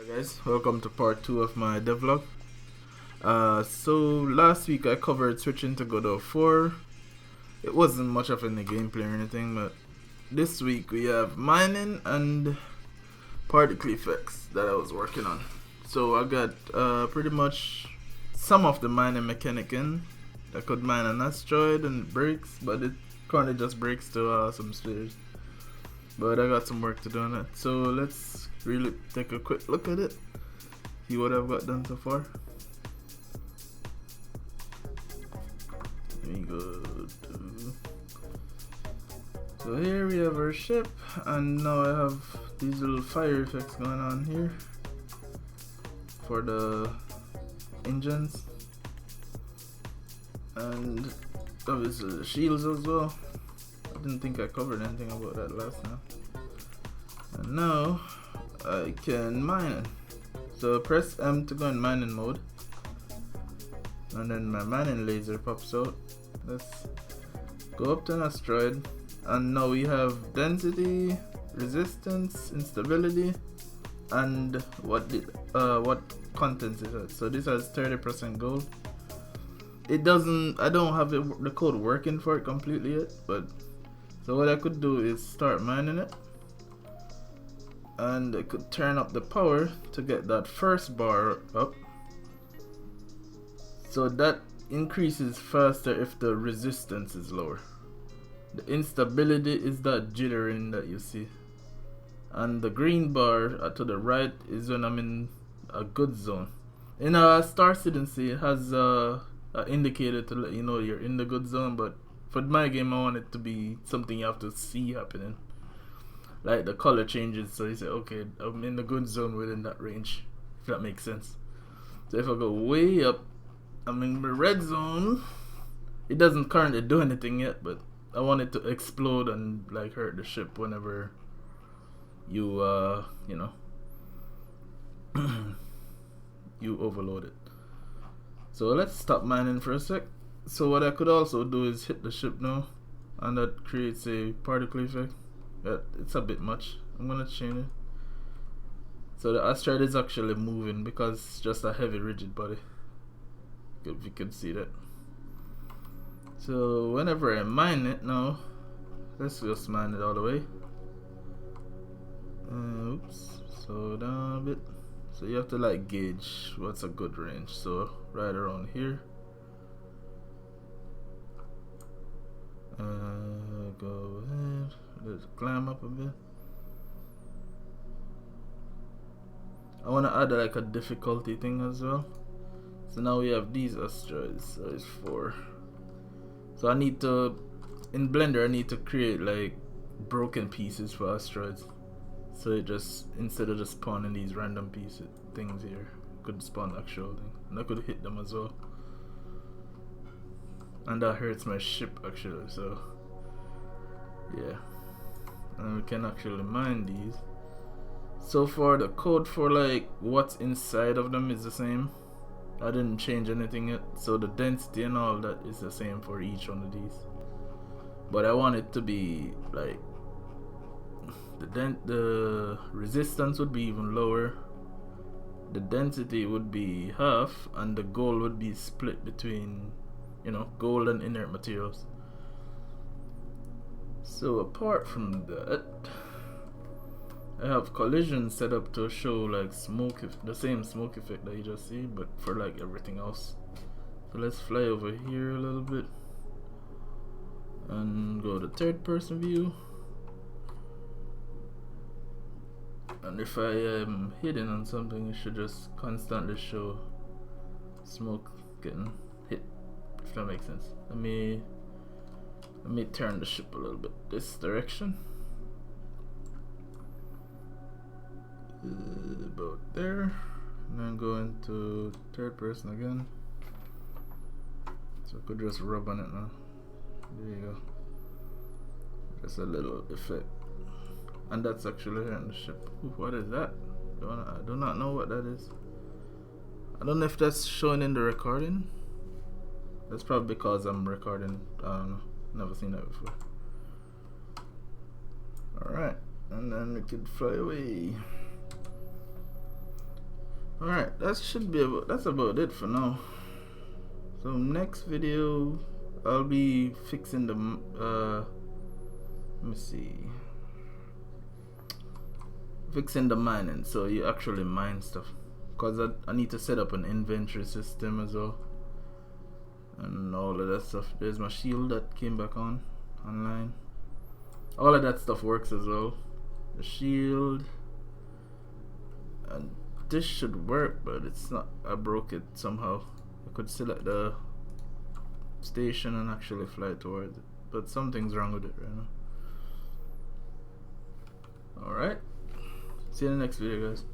Hi guys, welcome to part 2 of my devlog. So last week I covered switching to Godot 4. It wasn't much of any gameplay or anything, but this week we have mining and particle effects that I was working on. So I got pretty much some of the mining mechanic in. I could mine an asteroid and it breaks, but it currently just breaks to some stairs. But I got some work to do on it. So let's really take a quick look at it. See what I've got done so far. Let me go to... So here we have our ship, and now I have these little fire effects going on here for the engines, and obviously the shields as well. I didn't think I covered anything about that last time. And now I can mine it. So press M to go in mining mode, and then my mining laser pops out. Let's go up to an asteroid, and now we have density, resistance, instability, and what contents it has. So this has 30% gold. It doesn't, I don't have the code working for it completely yet, but so what I could do is start mining it, and I could turn up the power to get that first bar up. So that increases faster if the resistance is lower. The instability is that jittering that you see, and the green bar to the right is when I'm in a good zone. In a Star Citizency, it has a indicator to let you know you're in the good zone, but for my game I want it to be something you have to see happening. Like the color changes, so you say, okay, I'm in the good zone within that range, if that makes sense. So if I go way up, I'm in the red zone. It doesn't currently do anything yet, but I want it to explode and like hurt the ship whenever you you know you overload it. So let's stop mining for a sec. So what I could also do is hit the ship now, and that creates a particle effect. It's a bit much. I'm gonna change it. So the asteroid is actually moving because it's just a heavy rigid body, if you can see that. So whenever I mine it now, let's just mine it all the way. Oops, slow down a bit. So you have to like gauge what's a good range. So right around here. Go ahead. Let's climb up a bit. I want to add like a difficulty thing as well. So now we have these asteroids. So it's 4. So I need to, in Blender, I need to create like broken pieces for asteroids. So it just, instead of just spawning these random pieces, things here, could spawn actual thing, and I could hit them as well. And that hurts my ship actually, so yeah. And we can actually mine these. So far the code for like what's inside of them is the same. I didn't change anything yet, so the density and all that is the same for each one of these. But I want it to be like the resistance would be even lower, the density would be half, and the gold would be split between, you know, gold and inert materials. So apart from that, I have collision set up to show like smoke, the same smoke effect that you just see, but for like everything else. So let's fly over here a little bit and go to third person view. And if I am hidden on something, it should just constantly show smoke getting hit, if that makes sense. Let me turn the ship a little bit this direction. About there. And then go into third person again. So I could just rub on it now. There you go. Just a little effect. And that's actually hitting the ship. Ooh, what is that? I do not know what that is. I don't know if that's showing in the recording. That's probably because I'm recording. I don't know. Never seen that before. Alright. And then we could fly away. Alright, that's about it for now. So next video I'll be fixing the let me see, fixing the mining, so you actually mine stuff, because I need to set up an inventory system as well and all of that stuff. There's my shield that came back online. All of that stuff works as well. The shield, and this should work, but it's not. I broke it somehow. I could select the station and actually fly towards it, but something's wrong with it right now. Alright, see you in the next video, guys.